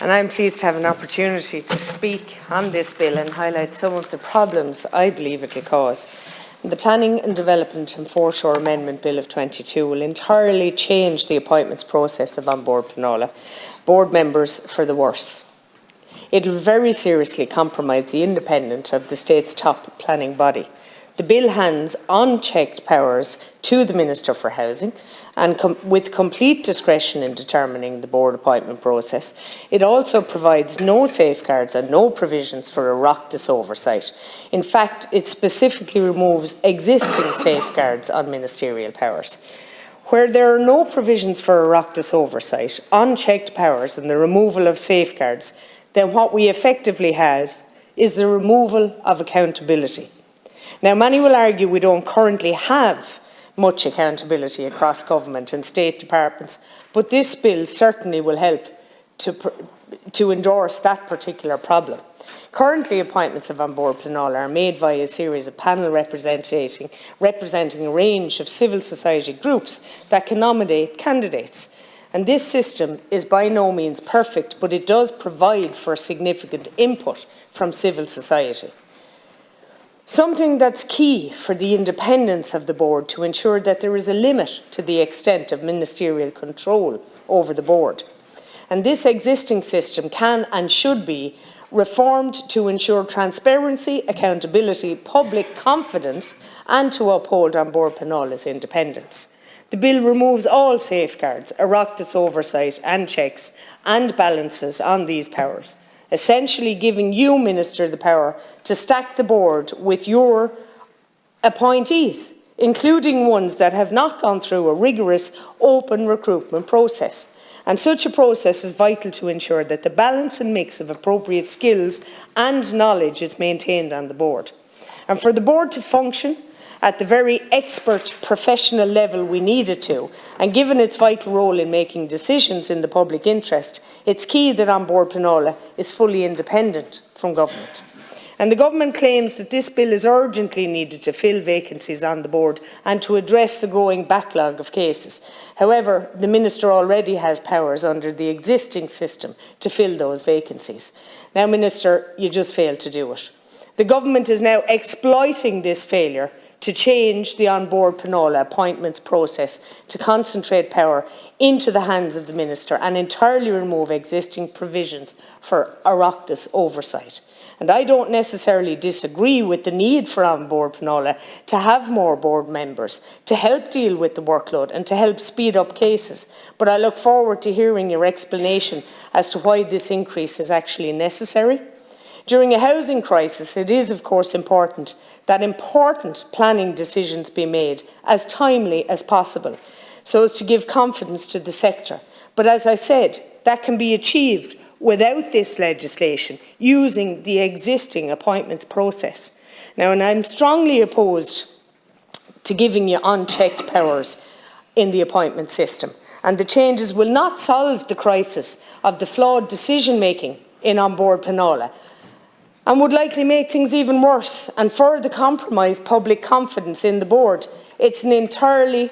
and I'm pleased to have an opportunity to speak on this bill and highlight some of the problems I believe it will cause. The Planning and Development and Foreshore Amendment Bill of 22 will entirely change the appointments process of An Bord Pleanála board members for the worse. It will very seriously compromise the independence of the state's top planning body. The bill hands unchecked powers to the Minister for Housing and with complete discretion in determining the board appointment process. It also provides no safeguards and no provisions for Oireachtas oversight. In fact, it specifically removes existing safeguards on ministerial powers. Where there are no provisions for Oireachtas oversight, unchecked powers and the removal of safeguards, then what we effectively have is the removal of accountability. Now, many will argue we don't currently have much accountability across government and state departments, but this bill certainly will help to endorse that particular problem. Currently, appointments of An Bord Pleanála are made via a series of panel representing a range of civil society groups that can nominate candidates. And this system is by no means perfect, but it does provide for significant input from civil society. Something that's key for the independence of the board to ensure that there is a limit to the extent of ministerial control over the board. And this existing system can and should be reformed to ensure transparency, accountability, public confidence, and to uphold An Bord Pleanála's independence. The bill removes all safeguards, Oireachtas oversight and checks and balances on these powers, essentially giving you, Minister, the power to stack the board with your appointees, including ones that have not gone through a rigorous open recruitment process. And such a process is vital to ensure that the balance and mix of appropriate skills and knowledge is maintained on the board. And for the board to function at the very expert professional level we need it to, and given its vital role in making decisions in the public interest, it's key that An Bord Pleanála is fully independent from government. And the government claims that this bill is urgently needed to fill vacancies on the board and to address the growing backlog of cases. However, the Minister already has powers under the existing system to fill those vacancies. Now, Minister, you just failed to do it. The government is now exploiting this failure to change the An Bord Pleanála appointments process to concentrate power into the hands of the Minister and entirely remove existing provisions for Oireachtas oversight. And I don't necessarily disagree with the need for An Bord Pleanála to have more board members to help deal with the workload and to help speed up cases, but I look forward to hearing your explanation as to why this increase is actually necessary. During a housing crisis, it is of course important that important planning decisions be made as timely as possible so as to give confidence to the sector. But as I said, that can be achieved without this legislation using the existing appointments process. Now, and I'm strongly opposed to giving you unchecked powers in the appointment system, and the changes will not solve the crisis of the flawed decision-making in An Bord Pleanála, and would likely make things even worse and further compromise public confidence in the board. It's an entirely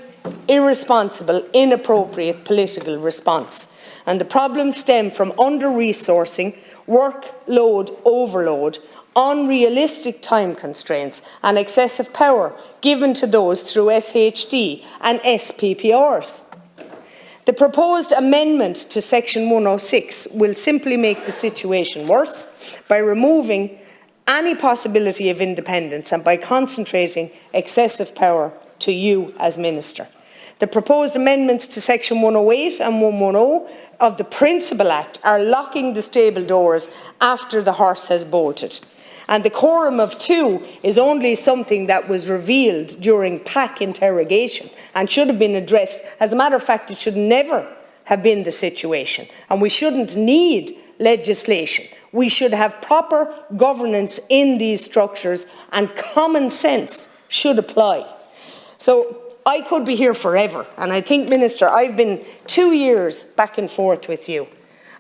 irresponsible, inappropriate political response. And the problems stem from under-resourcing, workload overload, unrealistic time constraints and excessive power given to those through SHD and SPPRs. The proposed amendment to Section 106 will simply make the situation worse by removing any possibility of independence and by concentrating excessive power to you as Minister. The proposed amendments to Section 108 and 110 of the Principal Act are locking the stable doors after the horse has bolted. And the quorum of 2 is only something that was revealed during PAC interrogation and should have been addressed. As a matter of fact, it should never have been the situation. And we shouldn't need legislation. We should have proper governance in these structures, and common sense should apply. So I could be here forever, and I think, Minister, I've been 2 years back and forth with you.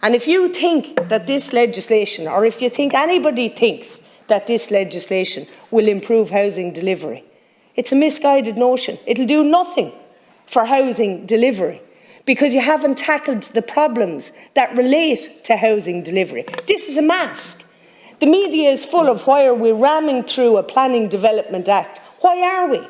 And if you think that this legislation, or if you think anybody thinks that this legislation will improve housing delivery, it's a misguided notion. It'll do nothing for housing delivery, because you haven't tackled the problems that relate to housing delivery. This is a mask. The media is full of why are we ramming through a Planning Development Act. Why are we?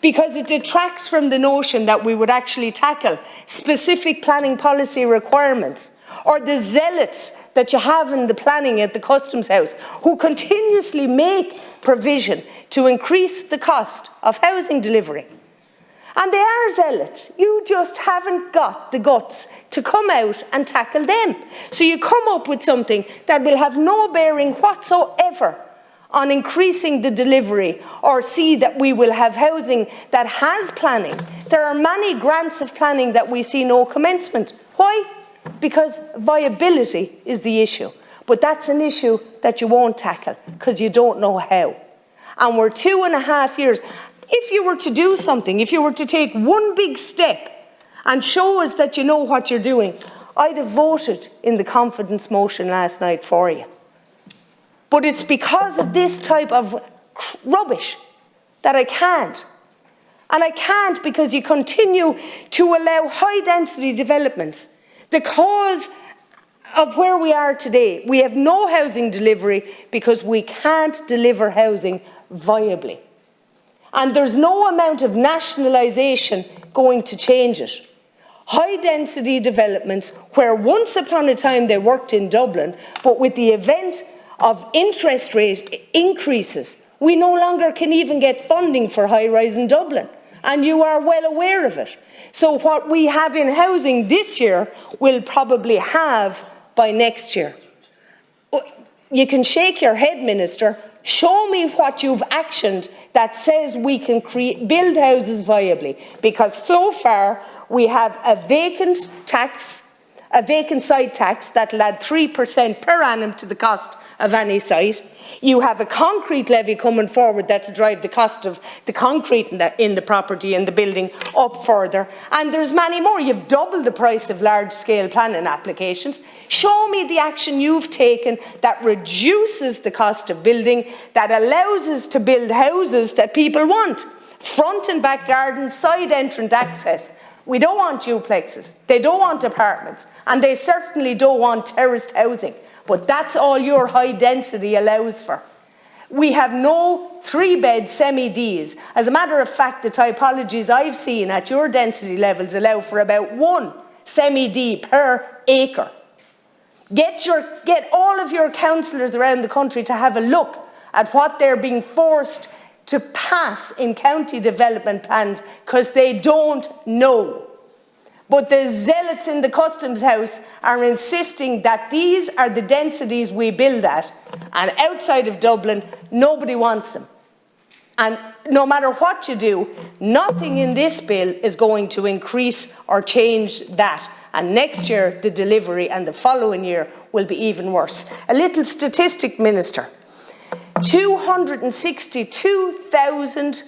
Because it detracts from the notion that we would actually tackle specific planning policy requirements, or the zealots that you have in the planning at the Customs House who continuously make provision to increase the cost of housing delivery. And they are zealots. You just haven't got the guts to come out and tackle them. So you come up with something that will have no bearing whatsoever on increasing the delivery, or see that we will have housing that has planning. There are many grants of planning that we see no commencement. Why? Because viability is the issue. But that's an issue that you won't tackle because you don't know how. And we're 2.5 years. If you were to do something, if you were to take one big step and show us that you know what you're doing, I'd have voted in the confidence motion last night for you. But it's because of this type of rubbish that I can't. And I can't because you continue to allow high-density developments. The cause of where we are today, we have no housing delivery because we can't deliver housing viably. And there's no amount of nationalisation going to change it. High-density developments, where once upon a time they worked in Dublin, but with the event of interest rate increases, we no longer can even get funding for high-rise in Dublin. And you are well aware of it. So what we have in housing this year will probably have by next year. You can shake your head, Minister. Show me what you've actioned that says we can build houses viably. Because so far we have a vacant site tax that will add 3% per annum to the cost of any site. You have a concrete levy coming forward that will drive the cost of the concrete in the property and the building up further. And there's many more. You've doubled the price of large-scale planning applications. Show me the action you've taken that reduces the cost of building, that allows us to build houses that people want. Front and back gardens, side entrance access. We don't want duplexes. They don't want apartments. And they certainly don't want terraced housing. But that's all your high density allows for. We have no 3-bed semi-Ds. As a matter of fact, the typologies I've seen at your density levels allow for about 1 semi-D per acre. Get all of your councillors around the country to have a look at what they're being forced to pass in county development plans, because they don't know. But the zealots in the Customs House are insisting that these are the densities we build at, and outside of Dublin, nobody wants them. And no matter what you do, nothing in this bill is going to increase or change that. And next year, the delivery and the following year will be even worse. A little statistic, Minister. 262,000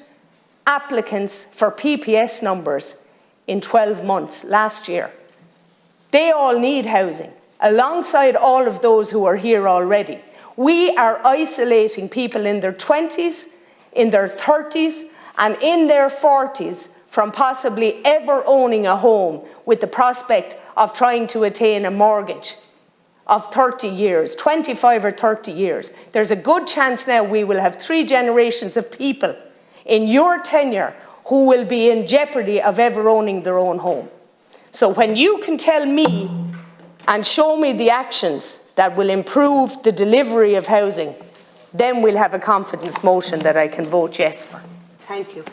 applicants for PPS numbers in 12 months last year. They all need housing, alongside all of those who are here already. We are isolating people in their 20s, in their 30s, and in their 40s from possibly ever owning a home, with the prospect of trying to attain a mortgage of 30 years, 25 or 30 years. There's a good chance now we will have 3 generations of people in your tenure who will be in jeopardy of ever owning their own home. So when you can tell me and show me the actions that will improve the delivery of housing, then we'll have a confidence motion that I can vote yes for. Thank you.